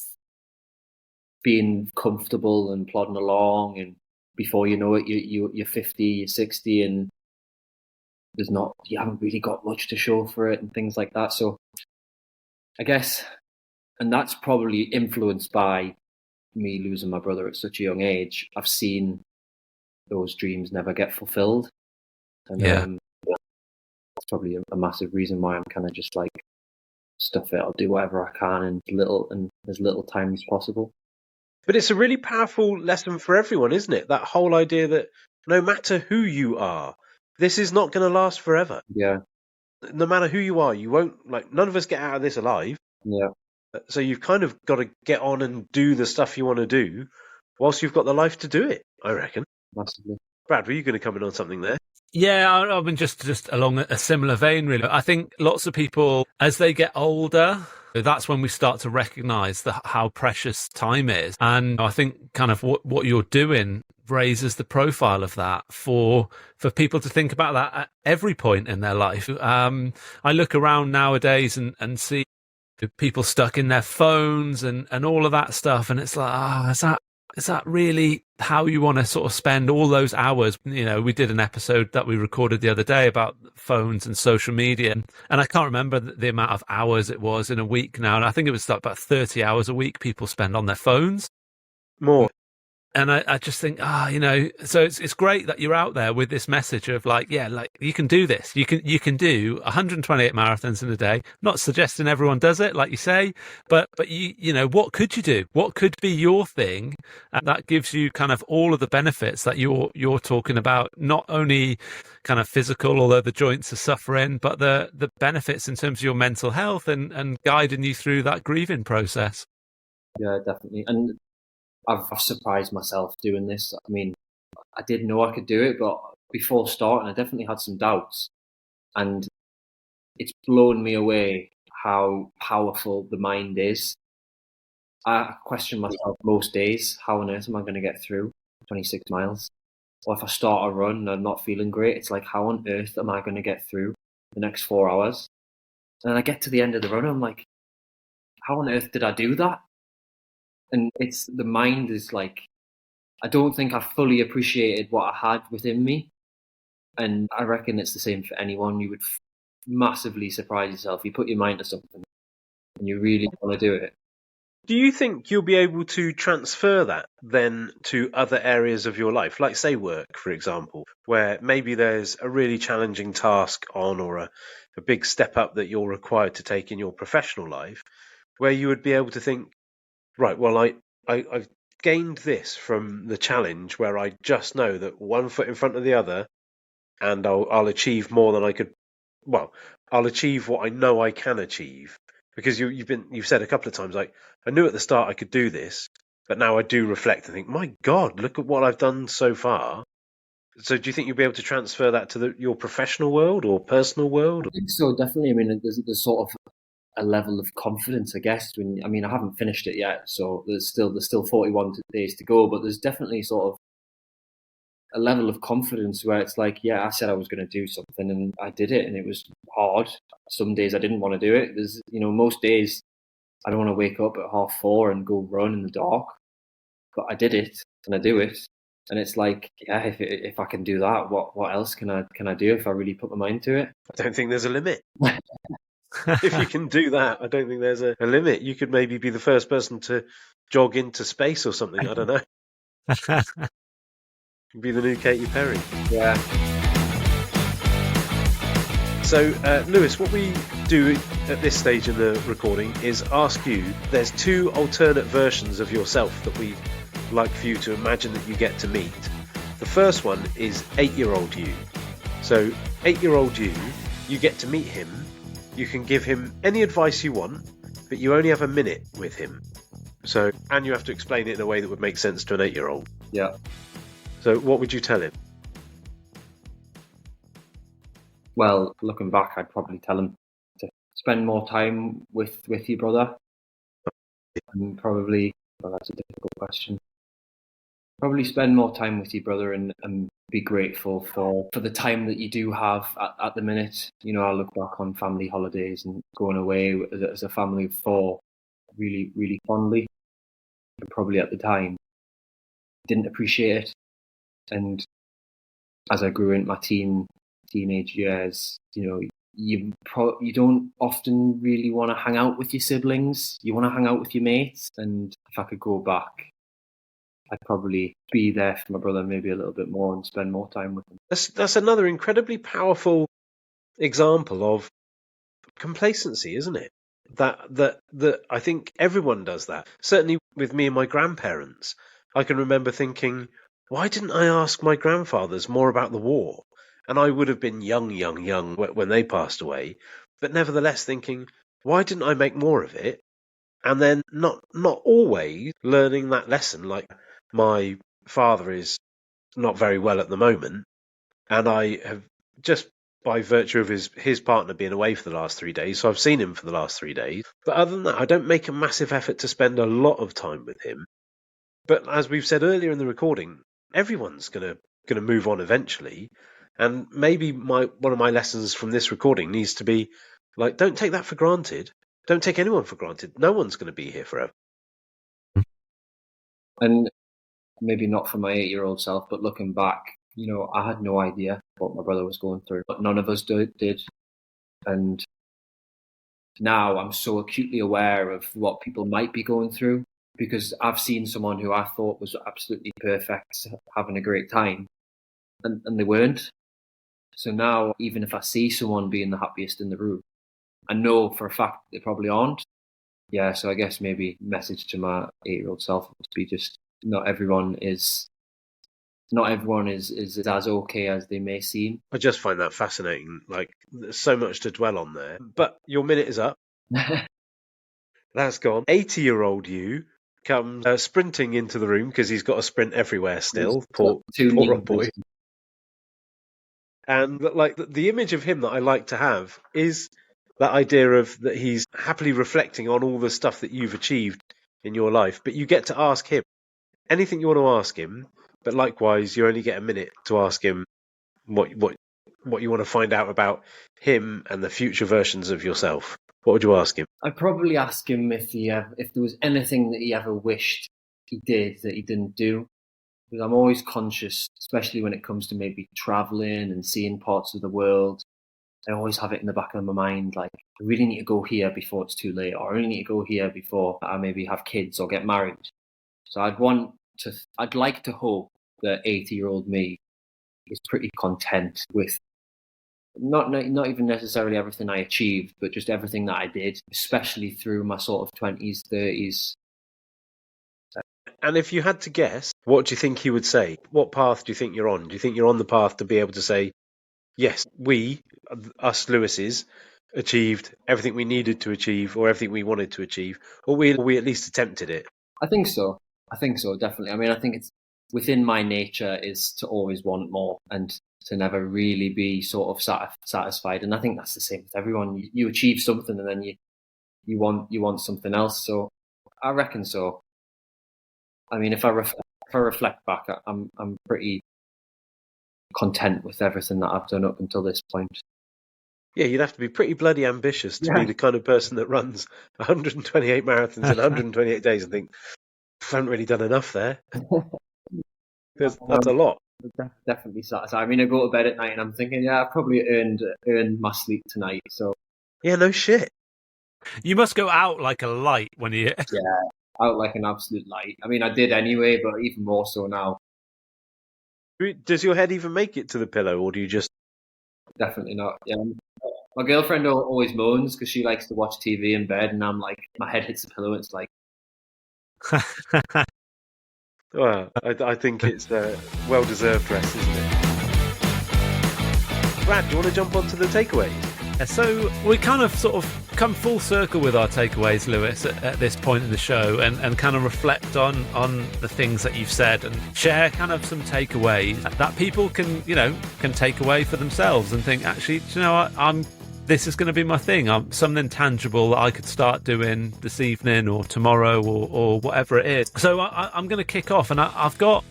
being comfortable and plodding along, and before you know it, you're 50, you're 60, and you haven't really got much to show for it and things like that. So I guess, and that's probably influenced by me losing my brother at such a young age. I've seen those dreams never get fulfilled, and that's probably a massive reason why I'm kind of just like, stuff it, I'll do whatever I can in as little time as possible. But it's a really powerful lesson for everyone, isn't it? That whole idea that no matter who you are, this is not going to last forever. Yeah. No matter who you are, you won't, none of us get out of this alive. Yeah. So you've kind of got to get on and do the stuff you want to do whilst you've got the life to do it, I reckon. Massively. Brad, were you going to come in on something there? Yeah, I mean, just along a similar vein, really. I think lots of people, as they get older, that's when we start to recognise how precious time is. And I think kind of what you're doing raises the profile of that for people to think about that at every point in their life. I look around nowadays and see people stuck in their phones and all of that stuff. And it's like, is that really how you want to sort of spend all those hours? We did an episode that we recorded the other day about phones and social media, and I can't remember the amount of hours it was in a week now. And I think it was like about 30 hours a week people spend on their phones. More. And I just think, so it's great that you're out there with this message of like, you can do this. You can do 128 marathons in a day. Not suggesting everyone does it, like you say, but what could you do? What could be your thing? And that gives you kind of all of the benefits that you're talking about, not only kind of physical, although the joints are suffering, but the benefits in terms of your mental health and guiding you through that grieving process. Yeah, definitely. And I've surprised myself doing this. I mean, I did know I could do it, but before starting, I definitely had some doubts. And it's blown me away how powerful the mind is. I question myself most days, how on earth am I going to get through 26 miles? Or if I start a run and I'm not feeling great, it's like, how on earth am I going to get through the next 4 hours? And then I get to the end of the run, and I'm like, how on earth did I do that? And the mind is like, I don't think I fully appreciated what I had within me. And I reckon it's the same for anyone. You would massively surprise yourself. You put your mind to something and you really want to do it. Do you think you'll be able to transfer that then to other areas of your life, like say work, for example, where maybe there's a really challenging task on, or a big step up that you're required to take in your professional life, where you would be able to think, right, well, I've gained this from the challenge where I just know that one foot in front of the other, and I'll achieve more than I could. Well, I'll achieve what I know I can achieve, because you've said a couple of times, like, I knew at the start I could do this, but now I do reflect and think, my God, look at what I've done so far. So do you think you'll be able to transfer that to your professional world or personal world? I think so, definitely. I mean, there's sort of a level of confidence, I guess. I haven't finished it yet, so there's still 41 days to go, but there's definitely sort of a level of confidence where it's like, yeah, I said I was going to do something and I did it, and it was hard. Some days I didn't want to do it. There's, most days I don't want to wake up at 4:30 and go run in the dark, but I did it and I do it. And it's like, yeah, if I can do that, what else can I do if I really put my mind to it? I don't think there's a limit. If you can do that, I don't think there's a limit. You could maybe be the first person to jog into space or something. I don't know. You'd be the new Katy Perry. Yeah. So, Lewis, what we do at this stage in the recording is ask you, there's 2 alternate versions of yourself that we'd like for you to imagine that you get to meet. The first one is 8-year-old you. So, 8-year-old you get to meet him. You can give him any advice you want, but you only have a minute with him. So, and you have to explain it in a way that would make sense to an 8-year-old. Yeah. So what would you tell him? Well, looking back, I'd probably tell him to spend more time with your brother. And probably, well, that's a difficult question. Probably spend more time with your brother and be grateful for the time that you do have at the minute. I look back on family holidays and going away as a family of 4 really, really fondly. And probably at the time didn't appreciate it. And as I grew into my teenage years, you don't often really want to hang out with your siblings. You want to hang out with your mates. And if I could go back, I'd probably be there for my brother maybe a little bit more and spend more time with him. That's another incredibly powerful example of complacency, isn't it? That I think everyone does that. Certainly with me and my grandparents, I can remember thinking, why didn't I ask my grandfathers more about the war? And I would have been young when they passed away. But nevertheless thinking, why didn't I make more of it? And then not always learning that lesson. Like, my father is not very well at the moment, and I have, just by virtue of his partner being away for the last 3 days, so I've seen him for the last 3 days. But other than that, I don't make a massive effort to spend a lot of time with him. But as we've said earlier in the recording, everyone's gonna move on eventually, and maybe one of my lessons from this recording needs to be, like, don't take that for granted. Don't take anyone for granted. No one's going to be here forever. And maybe not for my 8-year-old self, but looking back, I had no idea what my brother was going through, but none of us did. And now I'm so acutely aware of what people might be going through, because I've seen someone who I thought was absolutely perfect, having a great time, and they weren't. So now, even if I see someone being the happiest in the room, I know for a fact they probably aren't. Yeah, so I guess maybe message to my 8-year-old self would be just, not everyone is as okay as they may seem. I just find that fascinating. Like, there's so much to dwell on there. But your minute is up. That's gone. 80-year-old you comes sprinting into the room, because he's got to sprint everywhere still. Poor old boy. And like, the image of him that I like to have is that idea of that he's happily reflecting on all the stuff that you've achieved in your life, but you get to ask him anything you want to ask him, but likewise you only get a minute to ask him what you want to find out about him and the future versions of yourself. What would you ask him? I'd probably ask him if there was anything that he ever wished he did that he didn't do. Because I'm always conscious, especially when it comes to maybe traveling and seeing parts of the world. I always have it in the back of my mind, like, I really need to go here before it's too late, or I really need to go here before I maybe have kids or get married. So I'd like to hope that 80-year-old me is pretty content with not even necessarily everything I achieved, but just everything that I did, especially through my sort of 20s, 30s. And if you had to guess, what do you think he would say? What path do you think you're on? Do you think you're on the path to be able to say, yes, us Lewises, achieved everything we needed to achieve or everything we wanted to achieve, or we at least attempted it? I think so. Definitely. I mean, I think it's within my nature is to always want more and to never really be sort of satisfied. And I think that's the same with everyone. You achieve something and then you want something else. So I reckon so. I mean, if I reflect back, I'm pretty content with everything that I've done up until this point. Yeah, you'd have to be pretty bloody ambitious to be the kind of person that runs 128 marathons in 128 days and think, I haven't really done enough there. That's a lot. Definitely satisfied. I mean, I go to bed at night and I'm thinking, yeah, I've probably earned my sleep tonight. So yeah, no shit. You must go out like a light when you... Yeah, out like an absolute light. I mean, I did anyway, but even more so now. Does your head even make it to the pillow, or do you just... Definitely not. Yeah. My girlfriend always moans because she likes to watch TV in bed, and I'm like, my head hits the pillow, and it's like... Well, I think it's well-deserved rest, isn't it? Brad, do you want to jump onto the takeaways? So we kind of sort of come full circle with our takeaways, Lewis, at this point in the show, and kind of reflect on the things that you've said and share kind of some takeaways that people can take away for themselves and think, actually, do you know what, this is going to be my thing. Something tangible that I could start doing this evening or tomorrow or whatever it is. So I'm going to kick off, and I've got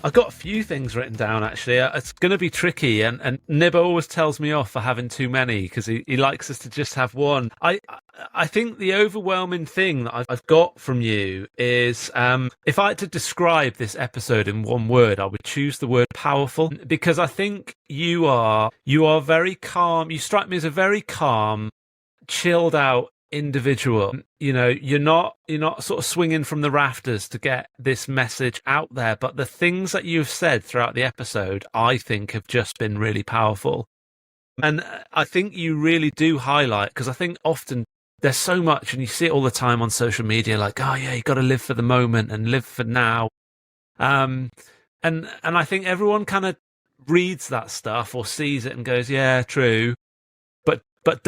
a few things written down, actually. It's going to be tricky, and Nibbo always tells me off for having too many because he likes us to just have one. I think the overwhelming thing that I've got from you is, if I had to describe this episode in one word, I would choose the word powerful, because I think you are very calm. You strike me as a very calm, chilled out individual. You're not sort of swinging from the rafters to get this message out there, but the things that you've said throughout the episode, I think, have just been really powerful. And I think you really do highlight, because I think often there's so much, and you see it all the time on social media, like, oh yeah, you got to live for the moment and live for now. And I think everyone kind of reads that stuff or sees it and goes, yeah, true. But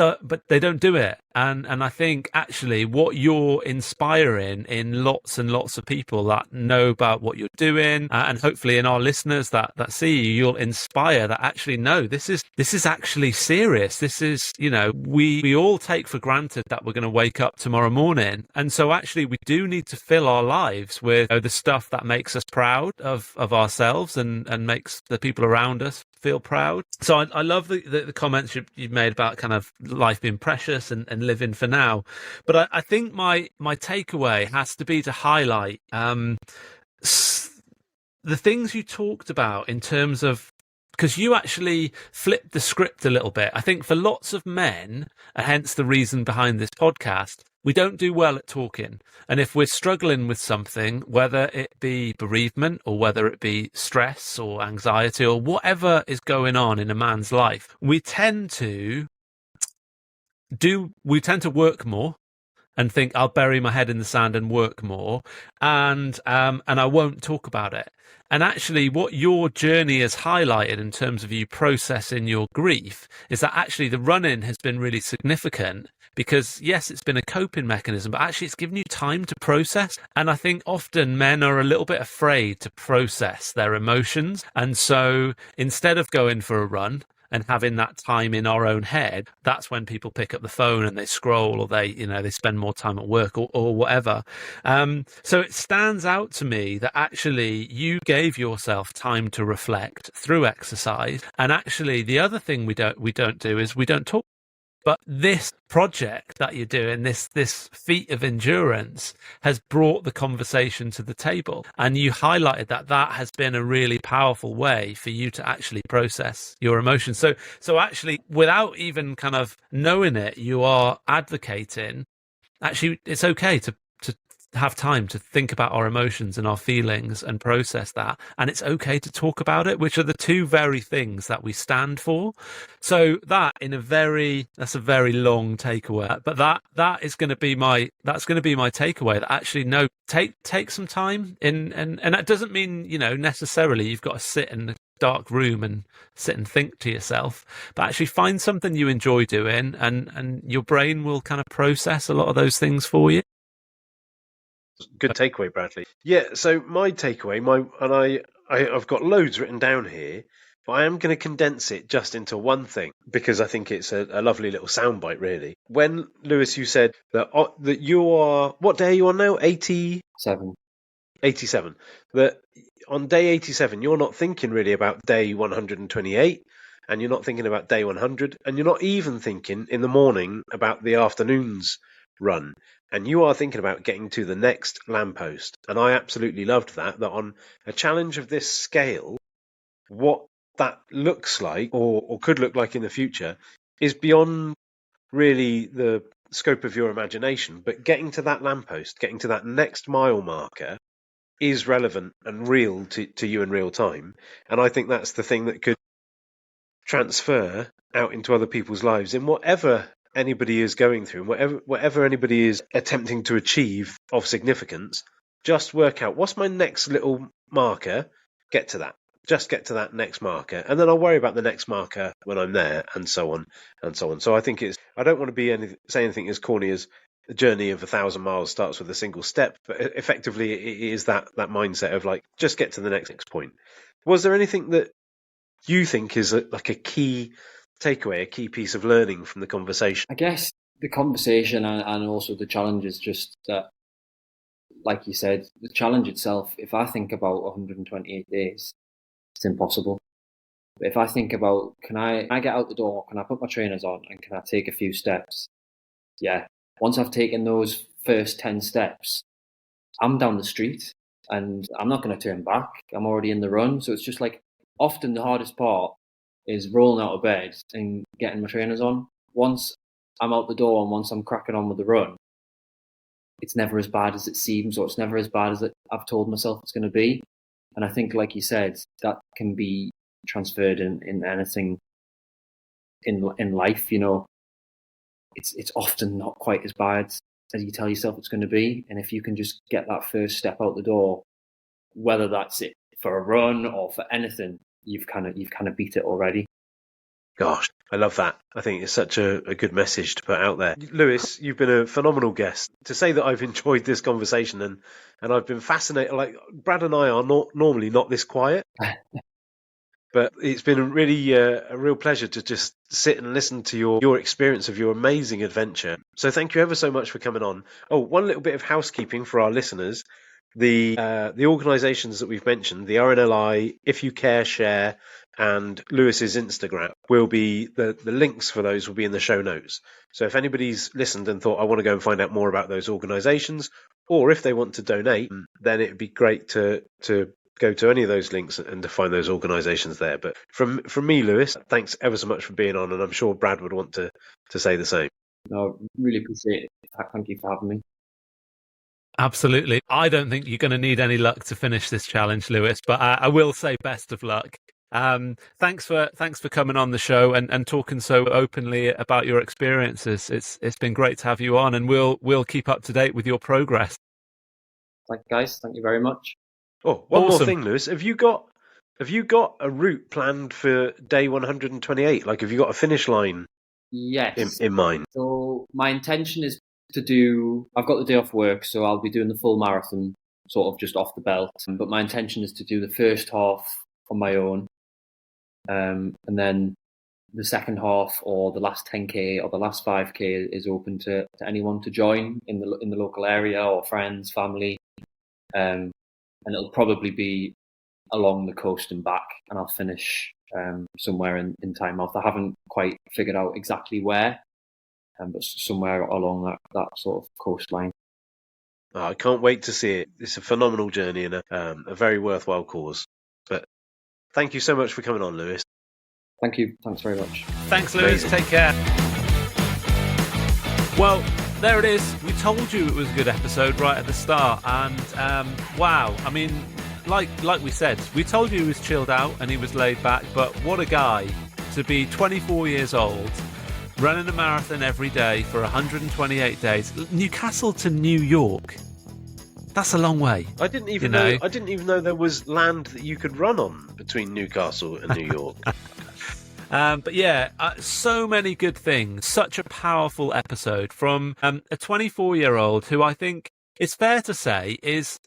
they don't do it, and I think actually what you're inspiring in lots and lots of people that know about what you're doing, and hopefully in our listeners that see you, you'll inspire that actually no, this is actually serious. This is, we all take for granted that we're going to wake up tomorrow morning, and so actually we do need to fill our lives with the stuff that makes us proud of ourselves and makes the people around us feel proud. So I love the comments you've made about kind of life being precious and living for now. But I think my takeaway has to be to highlight the things you talked about in terms of, because you actually flipped the script a little bit. I think for lots of men, and hence the reason behind this podcast, we don't do well at talking. And if we're struggling with something, whether it be bereavement or whether it be stress or anxiety or whatever is going on in a man's life, we tend to work more and think, I'll bury my head in the sand and work more, and I won't talk about it. And actually what your journey has highlighted in terms of you processing your grief is that actually the running has been really significant, because yes, it's been a coping mechanism, but actually it's given you time to process. And I think often men are a little bit afraid to process their emotions. And so instead of going for a run and having that time in our own head, that's when people pick up the phone and they scroll, or they spend more time at work or whatever. So it stands out to me that actually you gave yourself time to reflect through exercise. And actually the other thing we don't do is we don't talk. But this project that you're doing, this feat of endurance, has brought the conversation to the table. And you highlighted that has been a really powerful way for you to actually process your emotions. So actually, without even kind of knowing it, you are advocating, actually, it's okay to have time to think about our emotions and our feelings and process that. And it's okay to talk about it, which are the two very things that we stand for. So that's a very long takeaway, but that's going to be my takeaway, that actually, no, take some time and that doesn't mean, necessarily you've got to sit in the dark room and sit and think to yourself, but actually find something you enjoy doing, and your brain will kind of process a lot of those things for you. Good takeaway, Bradley. Yeah, so my takeaway, I've got loads written down here, but I am going to condense it just into one thing, because I think it's a lovely little soundbite, really. When, Lewis, you said that you are, what day are you on now? 87. That on day 87, you're not thinking really about day 128, and you're not thinking about day 100, and you're not even thinking in the morning about the afternoon's run. And you are thinking about getting to the next lamppost. And I absolutely loved that on a challenge of this scale, what that looks like or could look like in the future is beyond really the scope of your imagination. But getting to that lamppost, getting to that next mile marker is relevant and real to you in real time. And I think that's the thing that could transfer out into other people's lives in whatever anybody is going through, whatever anybody is attempting to achieve of significance. Just work out, what's my next little marker, get to that, just get to that next marker, and then I'll worry about the next marker when I'm there, and so on and so on. So I think I don't want to say anything as corny as the journey of 1,000 miles starts with a single step, but effectively it is that mindset of like, just get to the next point. Was there anything that you think is a key takeaway, a key piece of learning from the conversation? I guess the conversation and also the challenge is just that, like you said, the challenge itself, if I think about 128 days, it's impossible. But if I think about, can I get out the door, can I put my trainers on, and can I take a few steps? Yeah. Once I've taken those first 10 steps, I'm down the street and I'm not going to turn back. I'm already in the run. So it's just like, often the hardest part is rolling out of bed and getting my trainers on. Once I'm out the door and once I'm cracking on with the run, it's never as bad as it seems, or it's never as bad as I've told myself it's going to be. And I think, like you said, that can be transferred in anything in life. It's often not quite as bad as you tell yourself it's going to be. And if you can just get that first step out the door, whether that's it for a run or for anything, you've kind of beat it already. Gosh, I love that. I think it's such a good message to put out there. Lewis, you've been a phenomenal guest. To say that I've enjoyed this conversation and I've been fascinated, like Brad and I are normally not this quiet, but it's been really a real pleasure to just sit and listen to your experience of your amazing adventure. So thank you ever so much for coming on. Oh, one little bit of housekeeping for our listeners. The organisations that we've mentioned, the RNLI, If You Care, Share, and Lewis's Instagram, will be the links for those will be in the show notes. So if anybody's listened and thought, I want to go and find out more about those organisations, or if they want to donate, then it'd be great to go to any of those links and to find those organisations there. But from me, Lewis, thanks ever so much for being on, and I'm sure Brad would want to say the same. No, really appreciate it. Thank you for having me. Absolutely. I don't think you're going to need any luck to finish this challenge, Lewis, but I will say best of luck. Thanks for coming on the show and talking so openly about your experiences. It's been great to have you on, and we'll keep up to date with your progress. Thank you, guys. Thank you very much. Oh, one more thing, Lewis. Have you got a route planned for day 128? Like, have you got a finish line? Yes. In mind. So my intention is I've got the day off work, so I'll be doing the full marathon sort of just off the belt. But my intention is to do the first half on my own. And then the second half, or the last 10k or the last 5k, is open to anyone to join in the local area, or friends, family. And it'll probably be along the coast and back, and I'll finish somewhere in Tynemouth. I haven't quite figured out exactly where, but somewhere along that sort of coastline. Oh, I can't wait to see it. It's a phenomenal journey and a very worthwhile cause. But thank you so much for coming on, Lewis. Thank you. Thanks very much. Thanks, Lewis. Amazing. Take care. Well, there it is. We told you it was a good episode right at the start, and wow, I mean, like we said, we told you he was chilled out and he was laid back, but what a guy to be 24 years old, running a marathon every day for 128 days. Newcastle to New York. That's a long way. I didn't even know there was land that you could run on between Newcastle and New York. But yeah, so many good things. Such a powerful episode from a 24-year-old who I think it's fair to say is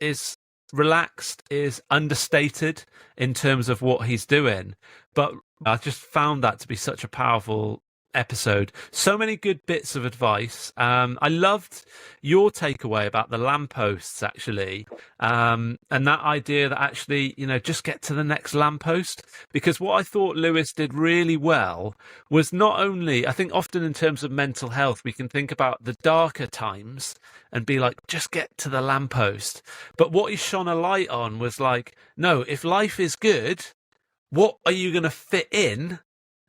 relaxed, is understated in terms of what he's doing. But I just found that to be such a powerful episode. So many good bits of advice. I loved your takeaway about the lampposts, actually, and that idea that actually, just get to the next lamppost. Because what I thought Lewis did really well was not only, I think often in terms of mental health, we can think about the darker times and be like, just get to the lamppost. But what he shone a light on was like, no, if life is good, what are you going to fit in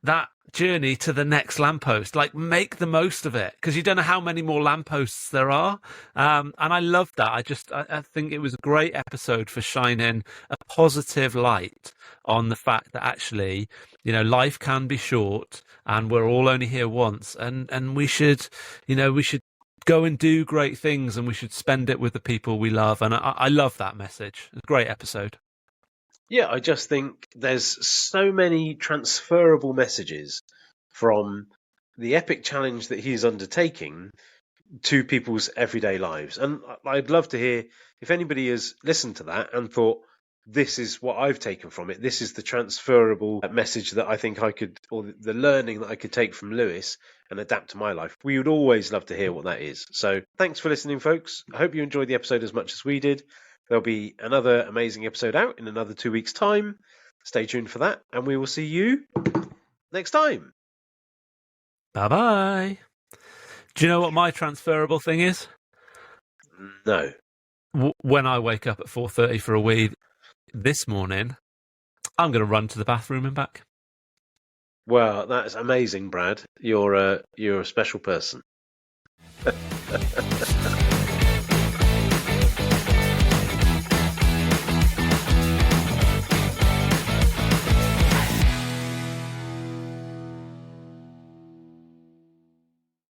that journey to the next lamppost? Like, make the most of it, because you don't know how many more lampposts there are. And I love that. I think it was a great episode for shining a positive light on the fact that actually, life can be short and we're all only here once, and we should go and do great things, and we should spend it with the people we love. And I love that message. It's a great episode. Yeah, I just think there's so many transferable messages from the epic challenge that he's undertaking to people's everyday lives. And I'd love to hear if anybody has listened to that and thought, this is what I've taken from it. This is the transferable message that I think I could, or the learning that I could take from Lewis and adapt to my life. We would always love to hear what that is. So thanks for listening, folks. I hope you enjoyed the episode as much as we did. There'll be another amazing episode out in another 2 weeks' time. Stay tuned for that, and we will see you next time. Bye-bye. Do you know what my transferable thing is? No. When I wake up at 4:30 for a wee this morning, I'm going to run to the bathroom and back. Well, that's amazing, Brad. You're a special person.